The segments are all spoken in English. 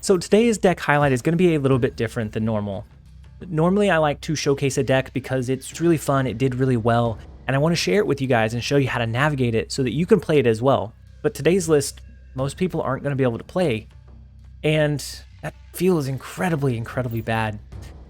So today's deck highlight is going to be a little bit different than normal. Normally I like to showcase a deck because it's really fun, it did really well, and I want to share it with you guys and show you how to navigate it so that you can play it as well. But today's list, most people aren't going to be able to play, and that feels incredibly bad.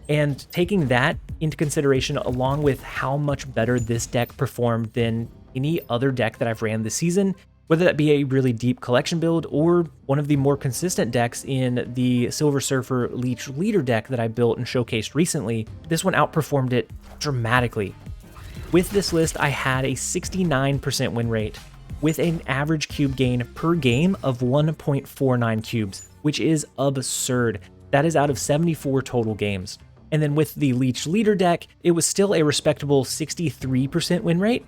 And taking that into consideration, along with how much better this deck performed than any other deck that I've ran this season, whether that be a really deep collection build or one of the more consistent decks in the Silver Surfer Leech Leader deck that I built and showcased recently, this one outperformed it dramatically. With this list, I had a 69% win rate with an average cube gain per game of 1.49 cubes, which is absurd. That is out of 74 total games. And then with the Leech Leader deck, it was still a respectable 63% win rate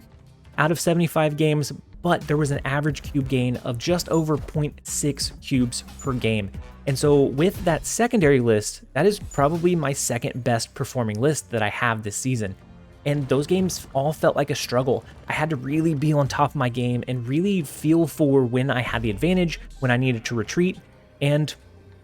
out of 75 games, but there was an average cube gain of just over 0.6 cubes per game. And so with that secondary list, that is probably my second best performing list that I have this season. And those games all felt like a struggle. I had to really be on top of my game and really feel for when I had the advantage, when I needed to retreat. And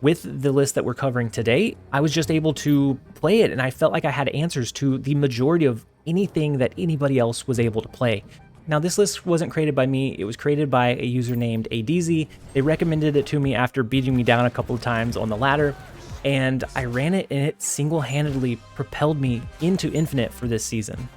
with the list that we're covering today, I was just able to play it, and I felt like I had answers to the majority of anything that anybody else was able to play. Now, this list wasn't created by me, it was created by a user named Adeezy. They recommended it to me after beating me down a couple of times on the ladder, and I ran it, and it single-handedly propelled me into Infinite for this season.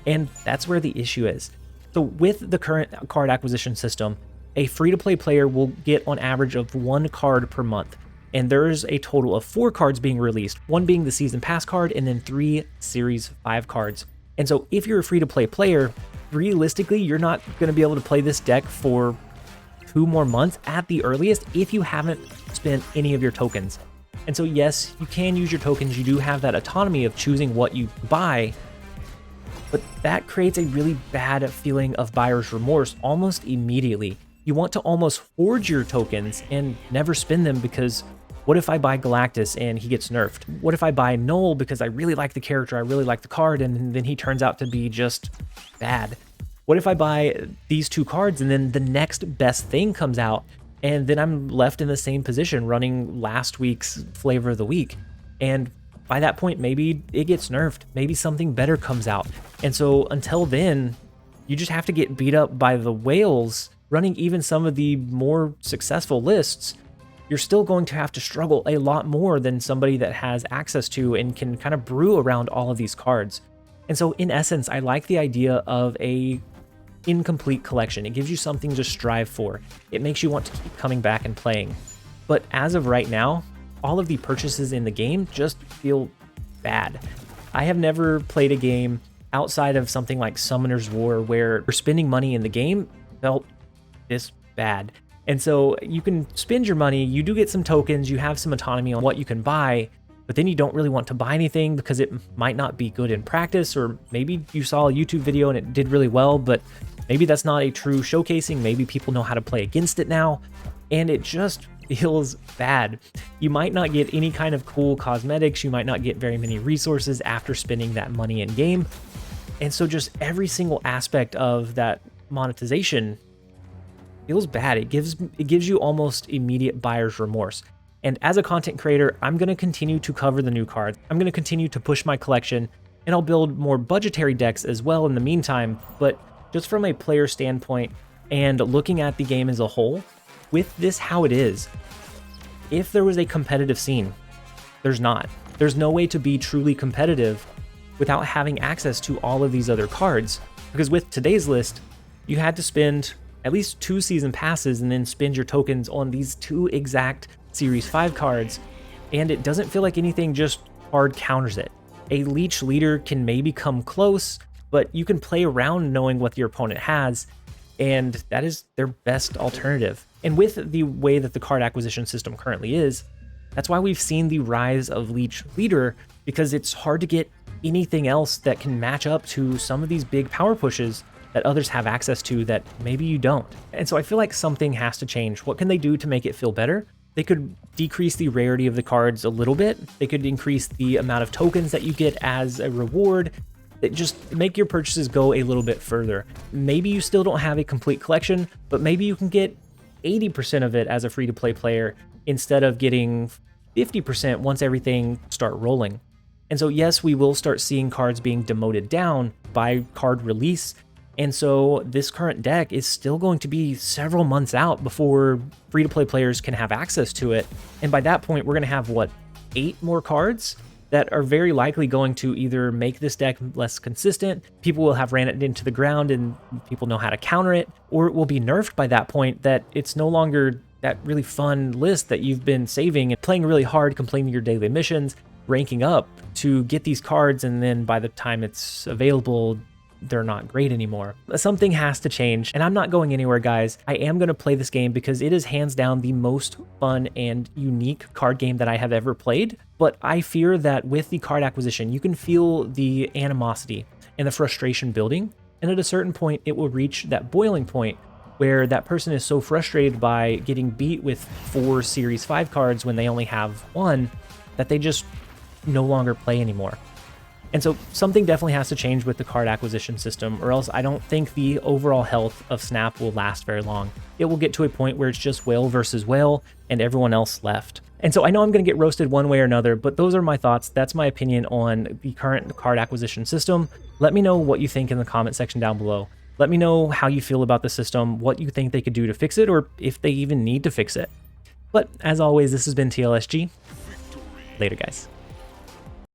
And that's where the issue is. So with the current card acquisition system, a free-to-play player will get on average of 1 card per month. And there's a total of 4 cards being released, one being the Season Pass card, and then 3 Series 5 cards. And so if you're a free-to-play player, realistically, you're not going to be able to play this deck for 2 more months at the earliest if you haven't spent any of your tokens. And so yes, you can use your tokens, you do have that autonomy of choosing what you buy, but that creates a really bad feeling of buyer's remorse almost immediately. You want to almost hoard your tokens and never spend them because what if I buy Galactus and he gets nerfed? What if I buy Null because I really like the character, I really like the card, and then he turns out to be just bad? What if I buy these 2 cards and then the next best thing comes out and then I'm left in the same position running last week's flavor of the week? And by that point, maybe it gets nerfed, maybe something better comes out. And so until then, you just have to get beat up by the whales running even some of the more successful lists. You're still going to have to struggle a lot more than somebody that has access to and can kind of brew around all of these cards. And so in essence, I like the idea of a incomplete collection. It gives you something to strive for. It makes you want to keep coming back and playing. But as of right now, all of the purchases in the game just feel bad. I have never played a game outside of something like Summoner's War where spending money in the game felt this bad. And so you can spend your money, you do get some tokens, you have some autonomy on what you can buy, but then you don't really want to buy anything because it might not be good in practice, or maybe you saw a YouTube video and it did really well, but maybe that's not a true showcasing. Maybe people know how to play against it now, and it just feels bad. You might not get any kind of cool cosmetics, you might not get very many resources after spending that money in game. And so just every single aspect of that monetization feels bad. It gives you almost immediate buyer's remorse. And as a content creator, I'm going to continue to cover the new cards. I'm going to continue to push my collection, and I'll build more budgetary decks as well in the meantime. But just from a player standpoint and looking at the game as a whole, with this how it is, if there was a competitive scene, there's not. There's no way to be truly competitive without having access to all of these other cards. Because with today's list, you had to spend at least 2 season passes and then spend your tokens on these 2 exact Series 5 cards, and it doesn't feel like anything just hard counters it. A Leech Leader can maybe come close, but you can play around knowing what your opponent has, and that is their best alternative. And with the way that the card acquisition system currently is, that's why we've seen the rise of Leech Leader, because it's hard to get anything else that can match up to some of these big power pushes that others have access to that maybe you don't. And so I feel like something has to change. What can they do to make it feel better? They could decrease the rarity of the cards a little bit. They could increase the amount of tokens that you get as a reward. Just make your purchases go a little bit further. Maybe you still don't have a complete collection, but maybe you can get 80% of it as a free-to-play player instead of getting 50% once everything start rolling. And so yes, we will start seeing cards being demoted down by card release. And so this current deck is still going to be several months out before free-to-play players can have access to it. And by that point, we're going to have, what, 8 more cards that are very likely going to either make this deck less consistent, people will have ran it into the ground and people know how to counter it, or it will be nerfed by that point that it's no longer that really fun list that you've been saving and playing really hard, completing your daily missions, ranking up to get these cards, and then by the time it's available, they're not great anymore. Something has to change, and I'm not going anywhere, guys. I am going to play this game because it is hands down the most fun and unique card game that I have ever played, but I fear that with the card acquisition, you can feel the animosity and the frustration building, and at a certain point, it will reach that boiling point where that person is so frustrated by getting beat with 4 Series 5 cards when they only have 1 that they just no longer play anymore. And so something definitely has to change with the card acquisition system, or else I don't think the overall health of Snap will last very long. It will get to a point where it's just whale versus whale and everyone else left. And so I know I'm going to get roasted one way or another, but those are my thoughts. That's my opinion on the current card acquisition system. Let me know what you think in the comment section down below. Let me know how you feel about the system, what you think they could do to fix it, or if they even need to fix it. But as always, this has been TLSG. Later, guys.